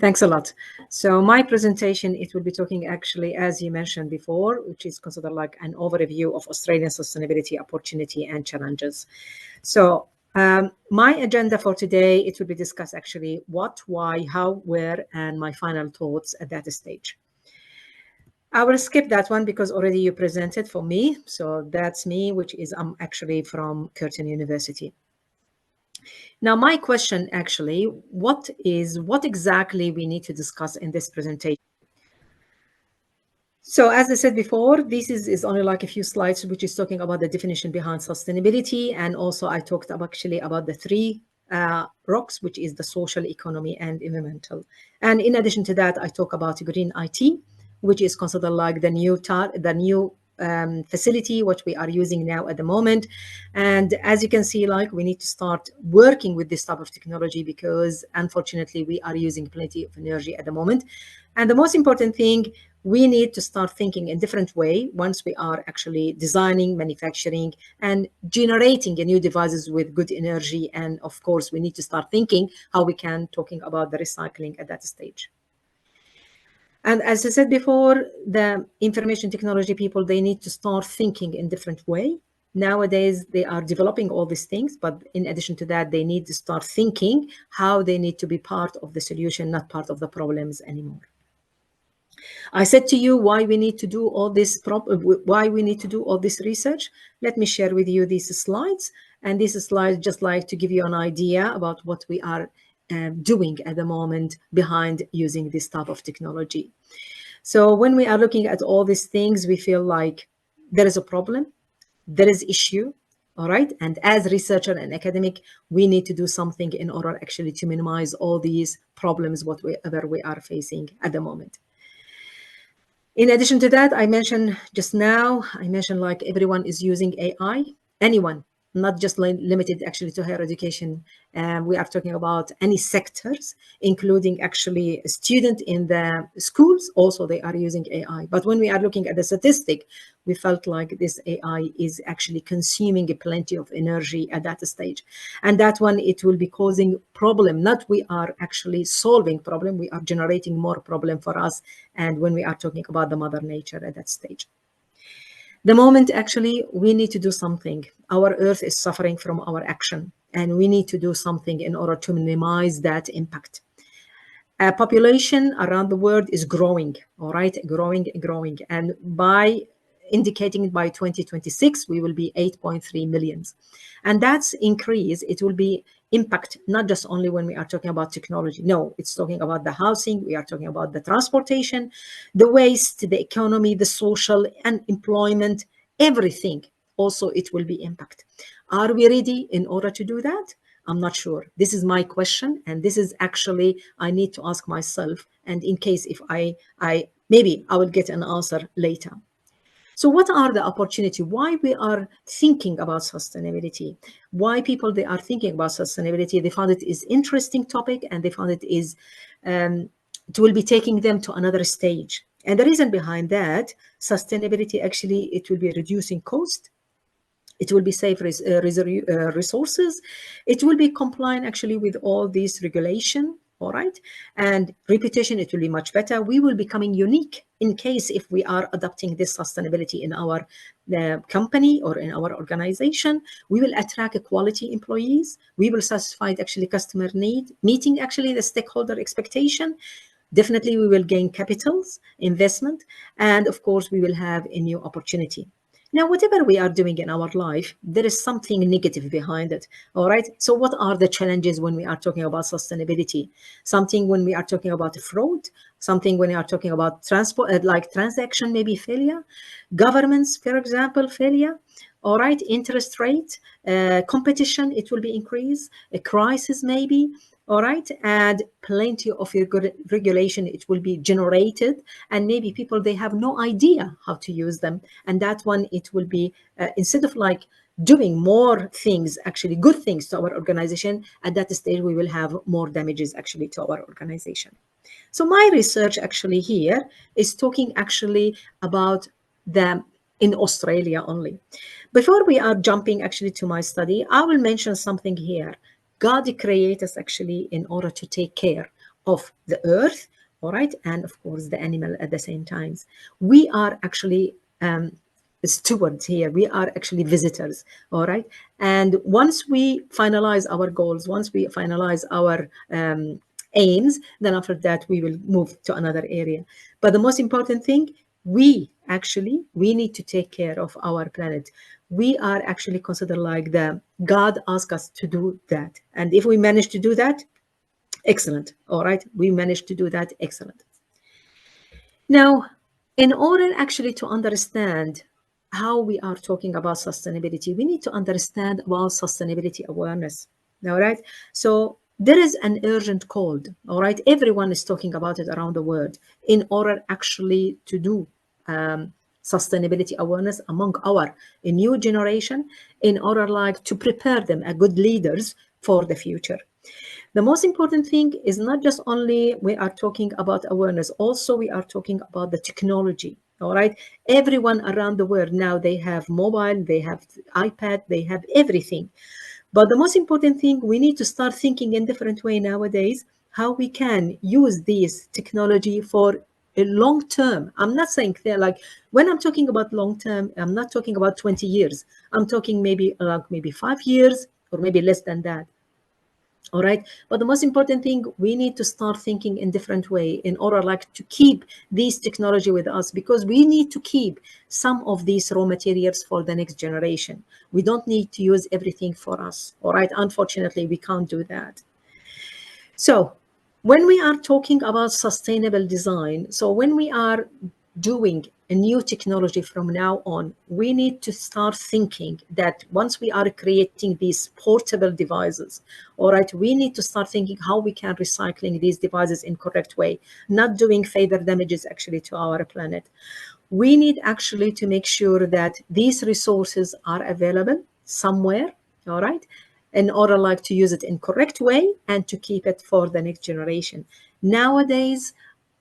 Thanks a lot. So my presentation, it will be talking actually, as you mentioned before, which is considered like an overview of Australian sustainability opportunity and challenges. So my agenda for today, it will be discuss actually what, why, how, where, and my final thoughts at that stage. I will skip that one because already you presented for me. So that's me, which is I'm actually from Curtin University. Now, my question actually, what exactly we need to discuss in this presentation? So as I said before, this is only like a few slides, which is talking about the definition behind sustainability. And also I talked actually about the three rocks, which is the social, economy, and environmental. And in addition to that, I talk about green IT, which is considered like the new facility what we are using now at the moment. And as you can see, like we need to start working with this type of technology because unfortunately we are using plenty of energy at the moment. And the most important thing, we need to start thinking in a different way once we are actually designing, manufacturing, and generating new devices with good energy. And of course, we need to start thinking how we can talking about the recycling at that stage. And as I said before, the information technology people, they need to start thinking in different way. Nowadays, they are developing all these things, but in addition to that, they need to start thinking how they need to be part of the solution, not part of the problems anymore. I said to you why we need to do all this research. Let me share with you these slides. And these slides just like to give you an idea about what we are doing at the moment behind using this type of technology. So when we are looking at all these things, we feel like there is a problem, there is issue, all right? And as researcher and academic, we need to do something in order actually to minimize all these problems, whatever we are facing at the moment. In addition to that, I mentioned just now, like everyone is using AI, anyone, not just limited actually to higher education. We are talking about any sectors, including actually a student in the schools, also they are using AI. But when we are looking at the statistic, we felt like this AI is actually consuming plenty of energy at that stage. And that one, it will be causing problem, not we are actually solving problem, we are generating more problem for us. And when we are talking about the mother nature at that stage. The moment actually we need to do something. Our earth is suffering from our action and we need to do something in order to minimize that impact. Population around the world is growing, all right, growing. And by indicating by 2026, we will be 8.3 millions. And that's increase, it will be impact, not just only when we are talking about technology. No, it's talking about the housing, we are talking about the transportation, the waste, the economy, the social and employment, everything. Also, it will be impact. Are we ready in order to do that? I'm not sure. This is my question. And this is actually, I need to ask myself. And in case if maybe I will get an answer later. So what are the opportunity? Why we are thinking about sustainability? Why people, they are thinking about sustainability? They found it is interesting topic and they found it is, it will be taking them to another stage. And the reason behind that, sustainability, actually, it will be reducing cost. It will be save resources. It will be compliant actually with all these regulation. All right. And reputation, it will be much better. We will becoming unique in case if we are adopting this sustainability in our company or in our organization. We will attract quality employees. We will satisfy actually customer need, meeting actually the stakeholder expectation. Definitely we will gain capitals, investment, and of course we will have a new opportunity. Now, whatever we are doing in our life, there is something negative behind it. All right. So what are the challenges when we are talking about sustainability? Something when we are talking about fraud, something when we are talking about transport, like transaction, maybe failure, governments, for example, failure. All right. Interest rate, competition, it will be increased, a crisis maybe. All right, and plenty of regulation, it will be generated, and maybe people, they have no idea how to use them. And that one, it will be, instead of like doing more things, actually good things to our organization, at that stage, we will have more damages actually to our organization. So my research actually here is talking actually about the in Australia only. Before we are jumping actually to my study, I will mention something here. God created us actually in order to take care of the earth, all right, and of course the animal at the same times. We are actually stewards here. We are actually visitors, all right. And once we finalize our goals, once we finalize our aims, then after that we will move to another area. But the most important thing, we need to take care of our planet. We are actually considered like the God asked us to do that, and if we manage to do that, excellent. All right, we managed to do that, excellent. Now, in order actually to understand how we are talking about sustainability, we need to understand about sustainability awareness. All right. So there is an urgent call. All right. Everyone is talking about it around the world in order actually to do sustainability awareness among our new generation, in order like to prepare them as good leaders for the future. The most important thing is not just only we are talking about awareness, also we are talking about the technology. All right. Everyone around the world now, they have mobile, they have iPad, they have everything. But the most important thing, we need to start thinking in different way nowadays, how we can use this technology for a long term. I'm not saying that, like, when I'm talking about long term, I'm not talking about 20 years. I'm talking maybe like maybe 5 years or maybe less than that. All right. But the most important thing, we need to start thinking in different way in order like to keep this technology with us, because we need to keep some of these raw materials for the next generation. We don't need to use everything for us. All right. Unfortunately, we can't do that. So when we are talking about sustainable design, so when we are doing a new technology from now on, we need to start thinking that once we are creating these portable devices, all right, we need to start thinking how we can recycling these devices in correct way, not doing further damages actually to our planet. We need actually to make sure that these resources are available somewhere, all right, in order like to use it in correct way and to keep it for the next generation. Nowadays,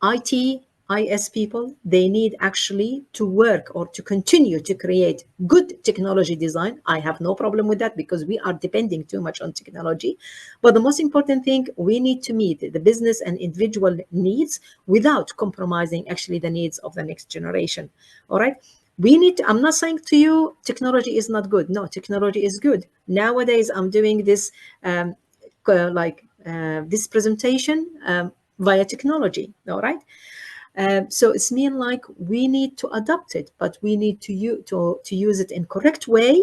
IT, IS people, they need actually to work or to continue to create good technology design. I have no problem with that because we are depending too much on technology. But the most important thing, we need to meet the business and individual needs without compromising actually the needs of the next generation. All right. We need to, I'm not saying to you technology is not good. No, technology is good. Nowadays, I'm doing this this presentation via technology. All right. So it's mean like we need to adapt it, but we need to use it in correct way.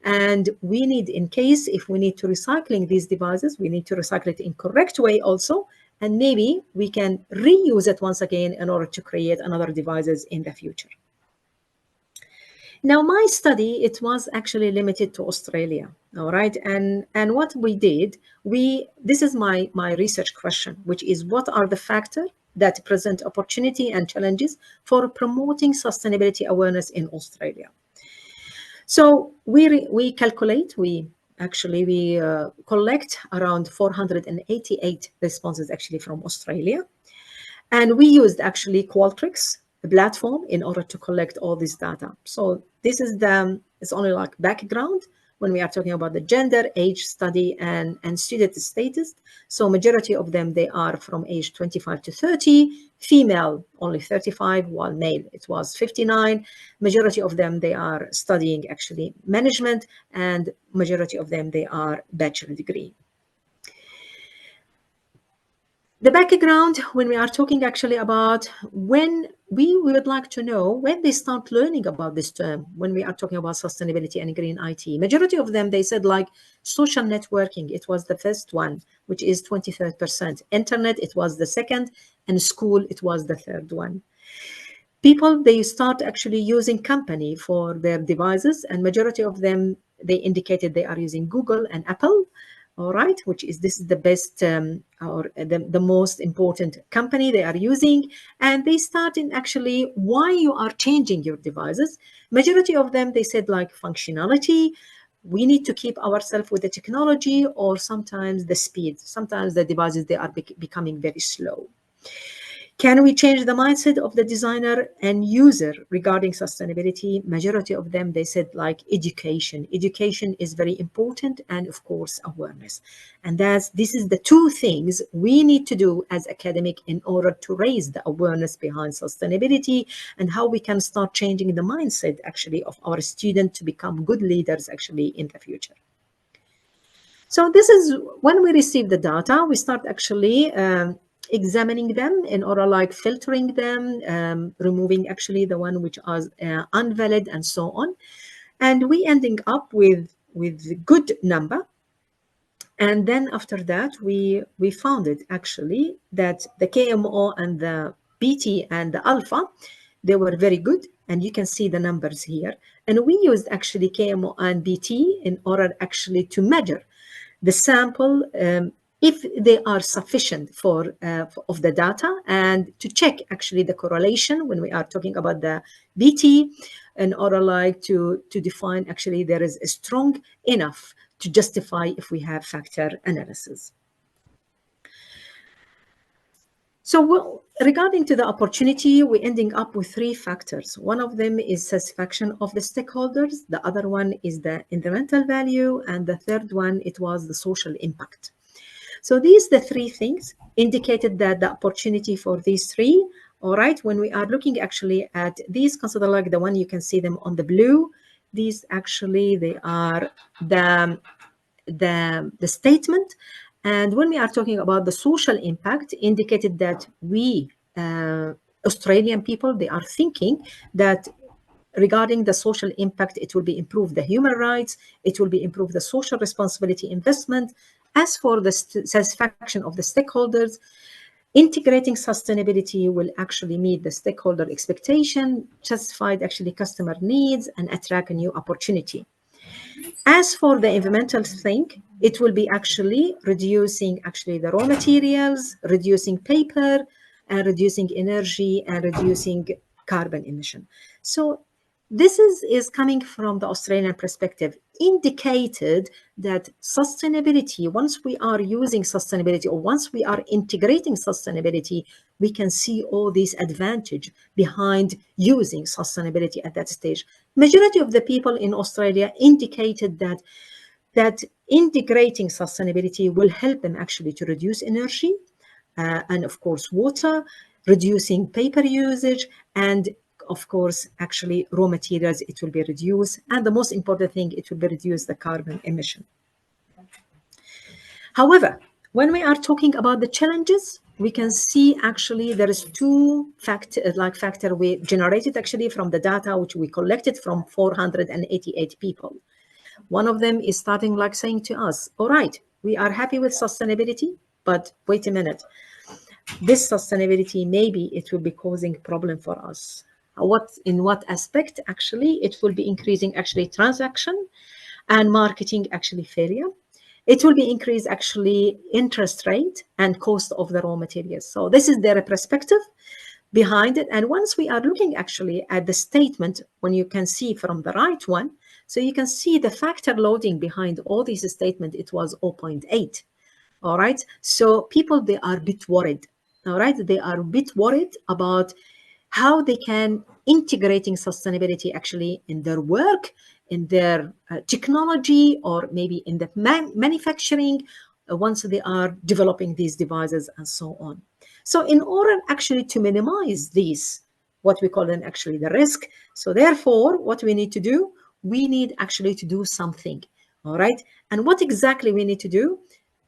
And we need, in case if we need to recycling these devices, we need to recycle it in correct way also. And maybe we can reuse it once again in order to create another devices in the future. Now, my study, it was actually limited to Australia, all right? And what we did, this is my research question, which is what are the factors that present opportunity and challenges for promoting sustainability awareness in Australia? So we calculate, we collect around 488 responses actually from Australia. And we used actually Qualtrics, the platform, in order to collect all this data. So this is it's only like background when we are talking about the gender, age, study, and student status. So majority of them, they are from age 25 to 30, female only 35, while male it was 59. Majority of them, they are studying actually management, and majority of them, they are bachelor degree. The background, when we are talking actually about when we would like to know when they start learning about this term, when we are talking about sustainability and green IT, majority of them, they said like social networking, it was the first one, which is 23%. Internet, it was the second, and school, it was the third one. People, they start actually using company for their devices, and majority of them, they indicated they are using Google and Apple. All right, which is this is the best or the most important company they are using. And they start in actually why you are changing your devices. Majority of them, they said like functionality, we need to keep ourselves with the technology, or sometimes the speed, sometimes the devices, they are becoming very slow. Can we change the mindset of the designer and user regarding sustainability? Majority of them, they said like education. Education is very important, and of course awareness. And this is the two things we need to do as academic in order to raise the awareness behind sustainability and how we can start changing the mindset actually of our students to become good leaders actually in the future. So this is when we receive the data, we start actually examining them in order like filtering them, removing actually the one which are unvalid and so on. And we ending up with good number. And then after that, we found it actually that the KMO and the BT and the alpha, they were very good. And you can see the numbers here. And we used actually KMO and BT in order actually to measure the sample if they are sufficient for of the data, and to check actually the correlation when we are talking about the BT in order like to define actually there is a strong enough to justify if we have factor analysis. So regarding to the opportunity, we're ending up with three factors. One of them is satisfaction of the stakeholders. The other one is the environmental value. And the third one, it was the social impact. So these the three things indicated that the opportunity for these three, all right, when we are looking actually at these, consider like the one you can see them on the blue, these actually, they are the statement. And when we are talking about the social impact, indicated that we, Australian people, they are thinking that regarding the social impact, it will be improve the human rights, it will be improve the social responsibility investment. As for the satisfaction of the stakeholders, integrating sustainability will actually meet the stakeholder expectation, justified actually customer needs, and attract a new opportunity. As for the environmental thing, it will be actually reducing actually the raw materials, reducing paper, and reducing energy, and reducing carbon emission. So this is coming from the Australian perspective, indicated that sustainability, once we are using sustainability or once we are integrating sustainability, we can see all these advantage behind using sustainability at that stage. Majority of the people in Australia indicated that integrating sustainability will help them actually to reduce energy and of course water, reducing paper usage, and of course actually raw materials, it will be reduced, and the most important thing, it will be reduce the carbon emission. However, when we are talking about the challenges, we can see actually there is two factor we generated actually from the data which we collected from 488 people. One of them is starting like saying to us, all right, we are happy with sustainability, but wait a minute, this sustainability, maybe it will be causing problem for us. In what aspect? Actually, it will be increasing actually transaction and marketing actually failure. It will be increased actually interest rate and cost of the raw materials. So this is their perspective behind it. And once we are looking actually at the statement, when you can see from the right one, so you can see the factor loading behind all these statements, it was 0.8. All right. So people, they are a bit worried. All right. They are a bit worried about how they can integrating sustainability actually in their work, in their technology, or maybe in the manufacturing once they are developing these devices and so on. So in order actually to minimize these, what we call them actually the risk. So therefore, what we need to do, we need actually to do something. All right. And what exactly we need to do?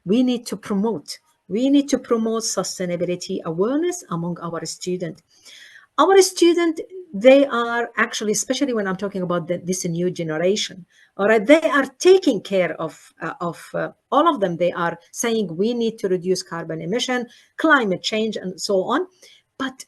We need to promote. We need to promote sustainability awareness among our students. Our students, they are actually, especially when I'm talking about this new generation, all right, they are taking care of all of them. They are saying we need to reduce carbon emission, climate change, and so on. But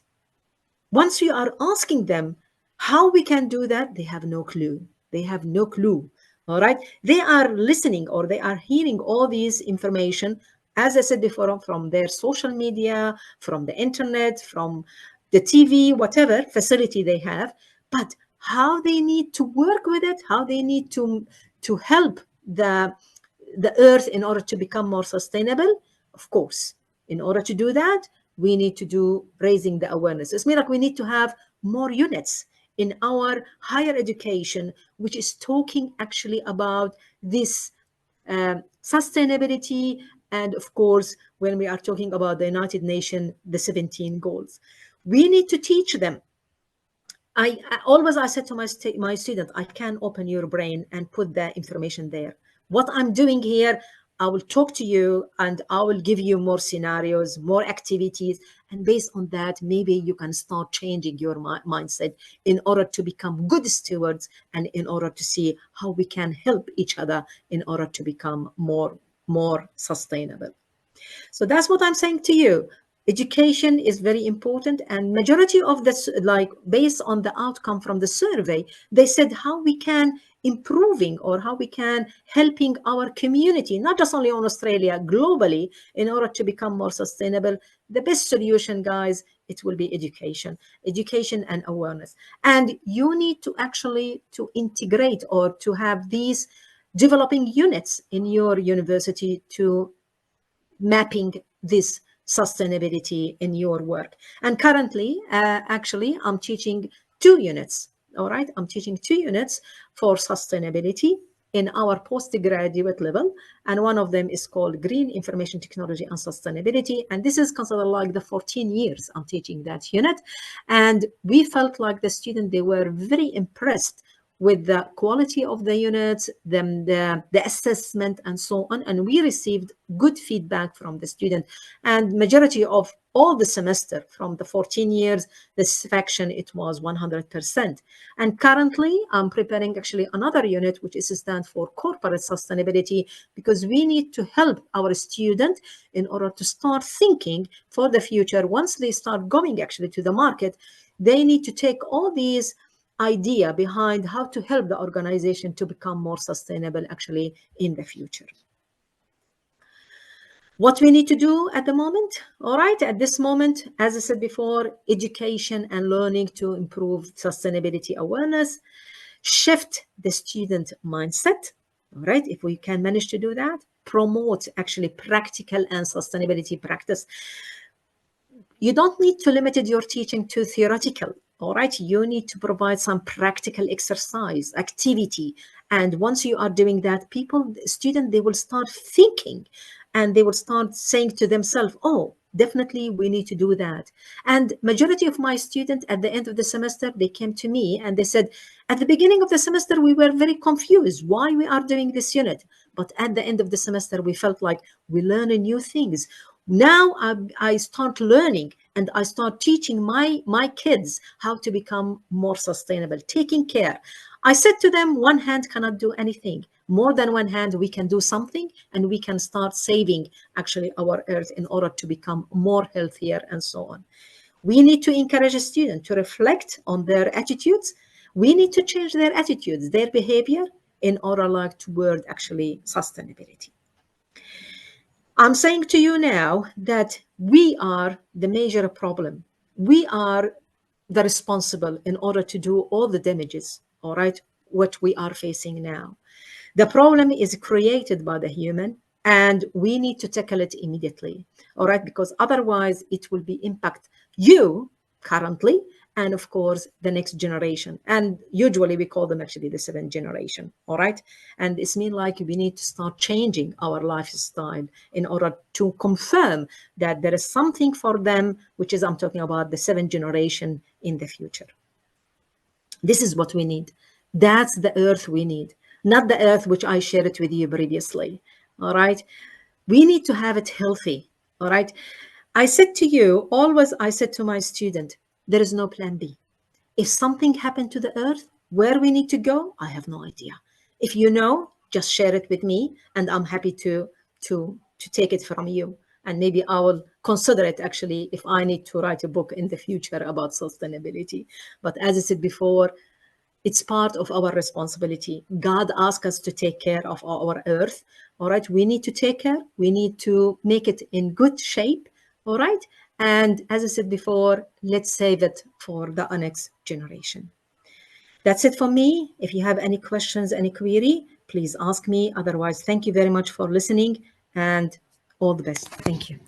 once you are asking them how we can do that, they have no clue. They have no clue. All right. They are listening or they are hearing all these information, as I said before, from their social media, from the internet, from the TV, whatever facility they have. But how they need to work with it, how they need to help the earth in order to become more sustainable, of course. In order to do that, we need to do raising the awareness. It's mean like we need to have more units in our higher education, which is talking actually about this sustainability. And of course, when we are talking about the United Nations, the 17 goals, we need to teach them. I always, I said to my student, I can open your brain and put the information there. What I'm doing here, I will talk to you and I will give you more scenarios, more activities. And based on that, maybe you can start changing your mindset in order to become good stewards and in order to see how we can help each other in order to become more sustainable. So that's what I'm saying to you. Education is very important, and majority of this, like based on the outcome from the survey, they said how we can improving or how we can helping our community, not just only on Australia, globally, in order to become more sustainable. The best solution, guys, it will be education and awareness. And you need to actually to integrate or to have these developing units in your university to mapping this sustainability in your work. And currently, actually, I'm teaching 2 units. All right, I'm teaching 2 units for sustainability in our postgraduate level, and one of them is called Green Information Technology and Sustainability, and this is considered like the 14 years I'm teaching that unit. And we felt like the students, they were very impressed with the quality of the units, the assessment, and so on. And we received good feedback from the student. And majority of all the semester from the 14 years, the satisfaction, it was 100%. And currently, I'm preparing actually another unit, which is stand for corporate sustainability, because we need to help our student in order to start thinking for the future. Once they start going actually to the market, they need to take all these idea behind how to help the organization to become more sustainable actually in the future. What we need to do at the moment, all right, at this moment, as I said before, education and learning to improve sustainability awareness, shift the student mindset, all right, if we can manage to do that, promote actually practical and sustainability practice. You don't need to limit your teaching to theoretical. All right, you need to provide some practical exercise, activity. And once you are doing that, students, they will start thinking and they will start saying to themselves, oh, definitely we need to do that. And majority of my students at the end of the semester, they came to me and they said, at the beginning of the semester, we were very confused why we are doing this unit. But at the end of the semester, we felt like we learn new things. Now I start learning and I start teaching my kids how to become more sustainable, taking care. I said to them, one hand cannot do anything. More than one hand, we can do something and we can start saving actually our earth in order to become more healthier and so on. We need to encourage a student to reflect on their attitudes. We need to change their attitudes, their behavior in order like toward actually sustainability. I'm saying to you now that we are the major problem. We are the responsible in order to do all the damages, all right, what we are facing now. The problem is created by the human and we need to tackle it immediately, all right, because otherwise it will be impact you currently and of course the next generation, and usually we call them actually the 7th generation, all right. And it's mean like we need to start changing our lifestyle in order to confirm that there is something for them, which is I'm talking about the 7th generation in the future. This is what we need. That's the earth we need, not the earth which I shared it with you previously, all right. We need to have it healthy, all right. I said to you always, I said to my student, there is no plan B. If something happened to the earth, where we need to go, I have no idea. If you know, just share it with me and I'm happy to take it from you. And maybe I will consider it actually if I need to write a book in the future about sustainability. But as I said before, it's part of our responsibility. God asked us to take care of our earth. All right, we need to take care. We need to make it in good shape. All right. And as I said before, let's save it for the next generation. That's it for me. If you have any questions, any query, please ask me. Otherwise, thank you very much for listening and all the best. Thank you.